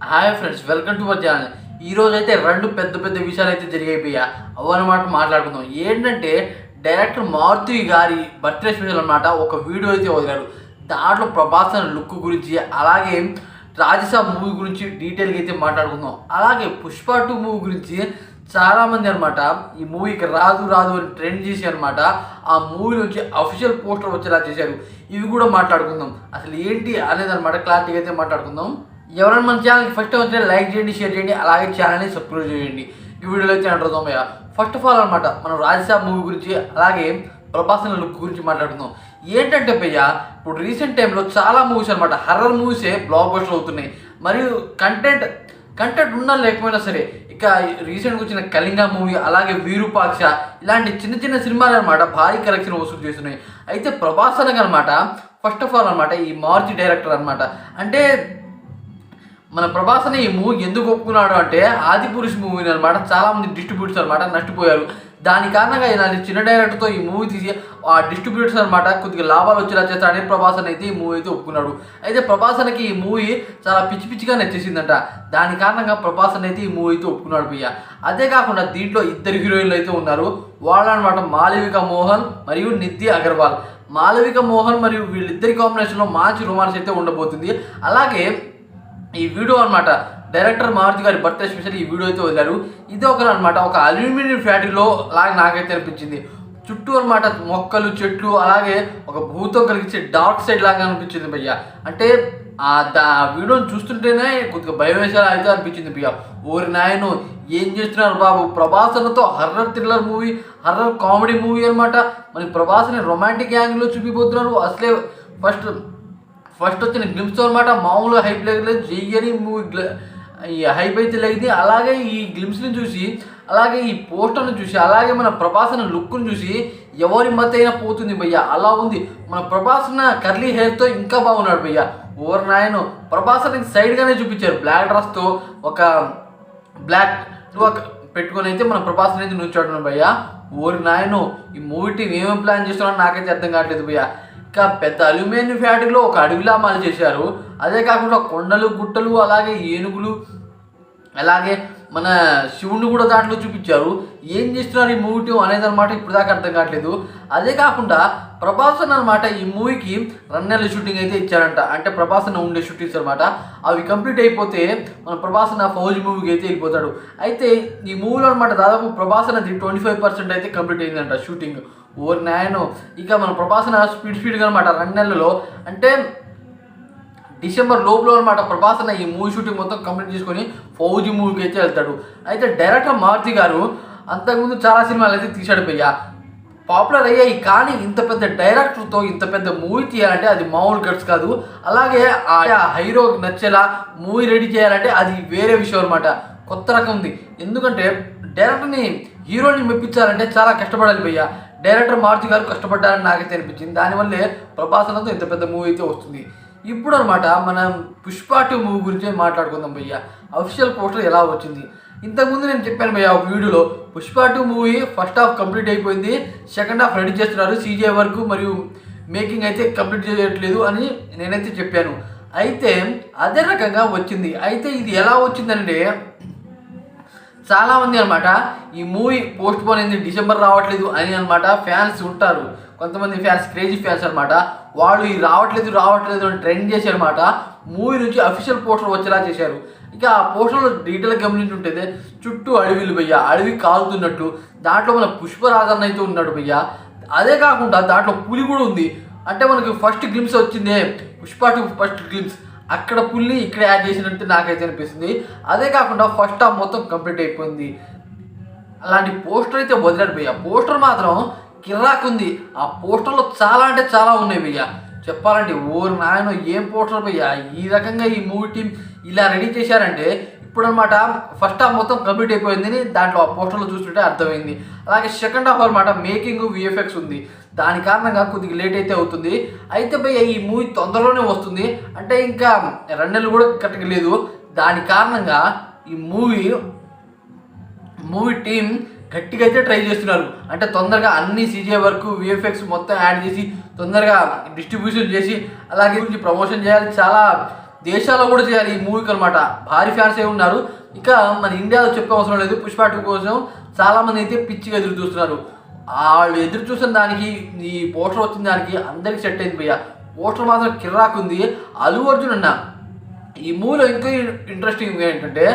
Hi friends, welcome to our channel. ఈరోజు అయితే రెండు పెద్ద పెద్ద విషయాలు అయితే జరిగిపోయా అవన్నమాట మాట్లాడుకుందాం. ఏంటంటే డైరెక్టర్ మారుతి గారి బర్త్డే స్పెషల్ అనమాట ఒక వీడియో అయితే వదిలారు. దాంట్లో ప్రభాస్ లుక్ గురించి, అలాగే రాజసాబ్ మూవీ గురించి డీటెయిల్గా అయితే మాట్లాడుకుందాం. అలాగే పుష్ప 2 మూవీ గురించి చాలామంది అనమాట ఈ మూవీకి రాదు రాదు అని ట్రెండ్ చేసి అనమాట ఆ మూవీ నుంచి అఫీషియల్ పోస్టర్ వచ్చేలా చేశారు. ఇవి కూడా మాట్లాడుకుందాం. అసలు ఏంటి అనేది అనమాట క్లారిటీగా అయితే మాట్లాడుకుందాం. ఎవరైనా మన ఛానల్కి ఫస్ట్ టైం వచ్చినా లైక్ చేయండి, షేర్ చేయండి, అలాగే ఛానల్ని సబ్స్క్రైబ్ చేయండి. ఈ వీడియోలో అయితే అంటున్నాం భయ్య. ఫస్ట్ ఆఫ్ ఆల్ అనమాట మనం రాజసాబ్ మూవీ గురించి, అలాగే ప్రభాస్ లుక్ గురించి మాట్లాడుకుందాం. ఏంటంటే భయ్య, ఇప్పుడు రీసెంట్ టైంలో చాలా మూవీస్ అనమాట హర్రర్ మూవీసే బ్లాక్ బస్టర్ అవుతున్నాయి. మరియు కంటెంట్ ఉన్నా లేకపోయినా సరే, ఇక రీసెంట్గా వచ్చిన కళింగ మూవీ, అలాగే వీరూపాక్ష, ఇలాంటి చిన్న చిన్న సినిమాలు అనమాట భారీ కలెక్షన్ వసూలు చేస్తున్నాయి. అయితే ప్రభాస్ అనమాట ఫస్ట్ ఆఫ్ ఆల్ అనమాట ఈ మార్చి డైరెక్టర్ అనమాట. అంటే మన ప్రభాస్ ఈ మూవీ ఎందుకు ఒప్పుకున్నాడు అంటే ఆదిపురుష్ మూవీని అనమాట చాలామంది డిస్ట్రిబ్యూటర్స్ అనమాట నష్టపోయారు. దాని కారణంగా ఇలాంటి చిన్న డైరెక్టర్తో ఈ మూవీ తీసి ఆ డిస్ట్రిబ్యూటర్స్ అనమాట కొద్దిగా లాభాలు వచ్చేలా చేస్తాడని ప్రభాస్ అయితే ఈ మూవీ అయితే ఒప్పుకున్నాడు. అయితే ప్రభాస్ ఈ మూవీ చాలా పిచ్చి పిచ్చిగా నచ్చేసిందంట. దాని కారణంగా ప్రభాస్ అయితే ఈ మూవీ అయితే ఒప్పుకున్నాడు భయ్య. అదే కాకుండా దీంట్లో ఇద్దరు హీరోయిన్లు అయితే ఉన్నారు. వాళ్ళు అనమాట మాళవిక మోహన్ మరియు నిధి అగర్వాల్. మాళవిక మోహన్ మరియు వీళ్ళిద్దరి కాంబినేషన్లో మంచి రొమాన్స్ అయితే ఉండబోతుంది. అలాగే ఈ వీడియో అనమాట డైరెక్టర్ మారుతి గారి బర్త్డే స్పెషల్ ఈ వీడియో అయితే వదిలారు. ఇది అనమాట ఒక అల్యూమినియం ఫ్యాక్టరీలో లాగా నాకైతే అనిపించింది. చుట్టూ అనమాట మొక్కలు, చెట్లు, అలాగే ఒక భూతం కలిగించే డార్క్ సైడ్ లాగా అనిపించింది భయ్య. అంటే ఆ వీడియోని చూస్తుంటేనే కొద్దిగా భయం వేసేలా అయితే అనిపించింది భయ్య. ఓరి నాయను ఏం చేస్తున్నారు బాబు, ప్రభాసనతో horror thriller movie, horror comedy movie అనమాట. మరి ప్రభాస్ని రొమాంటిక్ యాంగిల్లో చూపిపోతున్నారు. అసలే ఫస్ట్ వచ్చిన గ్లిమ్స్ అనమాట మామూలుగా హైప్ లేదు, చెయ్యని మూవీ ఈ హైప్ అయితే లేదు. అలాగే ఈ గ్లిమ్స్ని చూసి, అలాగే ఈ పోస్టర్ని చూసి, అలాగే మన ప్రభాస్న లుక్ని చూసి ఎవరి మత అయినా పోతుంది భయ్య. అలా ఉంది. మన ప్రభాస్న కర్లీ హెయిర్తో ఇంకా బాగున్నాడు భయ్య. ఓవర్ నాయను ప్రభాస్ని సైడ్గానే చూపించారు. బ్లాక్ డ్రెస్తో ఒక బ్లాక్ పెట్టుకొని అయితే మన ప్రభాస్ అనేది నుంచాడు భయ్య. ఓరి నాయను ఈ మూవీ టీం ఏమేమి ప్లాన్ చేస్తున్నారో నాకైతే అర్థం కావట్లేదు భయ్య. ఇంకా పెద్ద అల్యూమినియం ఫ్యాక్టరీలో ఒక అడవిలా అమలు చేశారు. అదే కాకుండా కొండలు, గుట్టలు, అలాగే ఏనుగులు, అలాగే మన శివుని కూడా దాంట్లో చూపించారు. ఏం చేస్తున్నారు ఈ మూవీ టీం అనేది అనమాట ఇప్పుడు దాకా అర్థం కావట్లేదు. అదే కాకుండా ప్రభాస్ అనమాట ఈ మూవీకి 2 నెలల షూటింగ్ అయితే ఇచ్చారంట. అంటే ప్రభాస్ ఉండే షూటింగ్స్ అనమాట అవి కంప్లీట్ అయిపోతే మన ప్రభాస్ ఫౌజ్ మూవీకి అయితే వెళ్ళిపోతాడు. అయితే ఈ మూవీలో అనమాట దాదాపు ప్రభాస్ అనేది 25% అయితే కంప్లీట్ అయిందంట షూటింగ్. ఓరి నాయను ఇక మన ప్రభాస్ స్పీడ్గా అనమాట 2 నెలలలో, అంటే డిసెంబర్ లోపల అనమాట ప్రభాస్ ఈ మూవీ షూటింగ్ మొత్తం కంప్లీట్ చేసుకొని ఫౌజీ మూవీకి అయితే వెళ్తాడు. అయితే డైరెక్టర్ మారుతి గారు అంతకుముందు చాలా సినిమాలు అయితే తీశాడు భయ్య, పాపులర్ అయ్యాయి. కానీ ఇంత పెద్ద డైరెక్టర్తో ఇంత పెద్ద మూవీ తీయాలంటే అది మామూలు గట్స్ కాదు. అలాగే ఆ హీరో నచ్చేలా మూవీ రెడీ చేయాలంటే అది వేరే విషయం అనమాట, కొత్త రకం ఉంది. ఎందుకంటే డైరెక్టర్ని హీరోని మెప్పించాలంటే చాలా కష్టపడాలి భయ్య. డైరెక్టర్ మారుతి గారు కష్టపడ్డారని నాకైతే అనిపించింది. దానివల్లే ప్రభాసనతో ఇంత పెద్ద మూవీ అయితే వస్తుంది. ఇప్పుడు అనమాట మనం పుష్ప 2 మూవీ గురించి మాట్లాడుకుందాం భయ్య. అఫీషియల్ పోస్టర్ ఎలా వచ్చింది? ఇంతకుముందు నేను చెప్పాను భయ్య ఒక వీడియోలో, Pushpa 2 movie first half complete అయిపోయింది, సెకండ్ హాఫ్ రెడీ చేస్తున్నారు. CGI వర్క్ మరియు మేకింగ్ అయితే కంప్లీట్ చేయట్లేదు అని నేనైతే చెప్పాను. అయితే అదే రకంగా వచ్చింది. అయితే ఇది ఎలా వచ్చిందంటే చాలామంది అనమాట ఈ మూవీ పోస్ట్ పోన్ అయింది, డిసెంబర్ రావట్లేదు అని అనమాట ఫ్యాన్స్ ఉంటారు. కొంతమంది ఫ్యాన్స్, క్రేజీ ఫ్యాన్స్ అనమాట, వాళ్ళు ఈ రావట్లేదు అని ట్రెండ్ చేశారనమాట. మూవీ నుంచి అఫీషియల్ పోస్టర్ వచ్చేలా చేశారు. ఇక ఆ పోస్టర్లో డీటెయిల్ గమనించుంటే చుట్టూ అడవిలు భయ్య, అడవి కాలుతున్నట్టు, దాంట్లో మన పుష్పరాజన్ అయితే ఉన్నాడు భయ్య. అదే కాకుండా దాంట్లో పులి కూడా ఉంది. అంటే మనకి ఫస్ట్ గ్లిమ్స్ వచ్చిందే పుష్ప 2 ఫస్ట్ గ్లిమ్స్, అక్కడ పుల్ని ఇక్కడ యాడ్ చేసినట్టు నాకైతే అనిపిస్తుంది. అదే కాకుండా ఫస్ట్ హాఫ్ మొత్తం కంప్లీట్ అయిపోయింది. అలాంటి పోస్టర్ అయితే వదిలాడు భయ్య. పోస్టర్ మాత్రం కిరాకుంది. ఆ పోస్టర్లో చాలా అంటే చాలా ఉన్నాయి భయ్య. చెప్పాలంటే ఓరు నాయన ఏం పోస్టర్ భయ్య. ఈ రకంగా ఈ మూవీ టీం ఇలా రెడీ చేశారంటే ఇప్పుడు అనమాట ఫస్ట్ హాఫ్ మొత్తం కంప్లీట్ అయిపోయిందని దాంట్లో ఆ పోస్టర్లో చూస్తుంటే అర్థమైంది. అలాగే సెకండ్ హాఫ్ అనమాట మేకింగ్, VFX ఉంది. దాని కారణంగా కొద్దిగా లేట్ అయితే అవుతుంది. అయితే భయ్య ఈ మూవీ తొందరలోనే వస్తుంది, అంటే ఇంకా 2 నెలలు కూడా కట్టలేదు. దాని కారణంగా ఈ మూవీ టీం గట్టిగా అయితే ట్రై చేస్తున్నారు. అంటే తొందరగా అన్ని CGI వర్క్, VFX మొత్తం యాడ్ చేసి తొందరగా డిస్ట్రిబ్యూషన్ చేసి అలాగే ప్రమోషన్ చేయాలి. చాలా దేశాల్లో కూడా చేయాలి ఈ మూవీకి అనమాట. భారీ ఫ్యాన్స్ ఏ ఉన్నారు. ఇక మన ఇండియాలో చెప్పే అవసరం లేదు. పుష్ప 2 కోసం చాలామంది అయితే పిచ్చిగా ఎదురు చూస్తున్నారు. వాళ్ళు ఎదురు చూసిన దానికి ఈ పోస్టర్ వచ్చిన దానికి అందరికి సెట్ అయింది భయ్య. పోస్టర్ మాత్రం కిర్రాకుంది. అల్లు అర్జున్ అన్న ఈ మూవీలో ఇంకా ఇంట్రెస్టింగ్ ఏంటంటే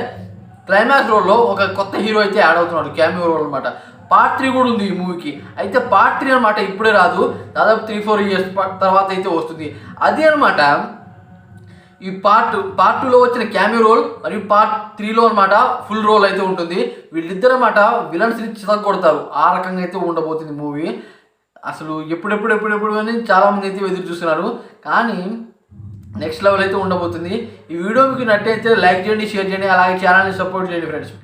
క్లైమాక్స్ రోల్లో ఒక కొత్త హీరో అయితే యాడ్ అవుతున్నాడు, క్యామియో రోల్ అనమాట. పార్ట్ 3 కూడా ఉంది ఈ మూవీకి. అయితే పార్ట్ 3 అనమాట ఇప్పుడే రాదు, దాదాపు 3-4 ఇయర్స్ తర్వాత అయితే వస్తుంది. అదే అనమాట ఈ పార్ట్ 2లో వచ్చిన క్యామియో రోల్ మరియు పార్ట్ 3లో అనమాట ఫుల్ రోల్ అయితే ఉంటుంది. వీళ్ళిద్దరు అనమాట విలన్స్ని చితగొడతారు. ఆ రకంగా అయితే ఉండబోతుంది మూవీ. అసలు ఎప్పుడెప్పుడు అని చాలామంది అయితే ఎదురు చూస్తున్నారు. కానీ నెక్స్ట్ లెవెల్ అయితే ఉండబోతుంది. ఈ వీడియో మీకు నట్టయితే లైక్ చేయండి, షేర్ చేయండి, అలాగే ఛానల్ని సపోర్ట్ చేయండి ఫ్రెండ్స్.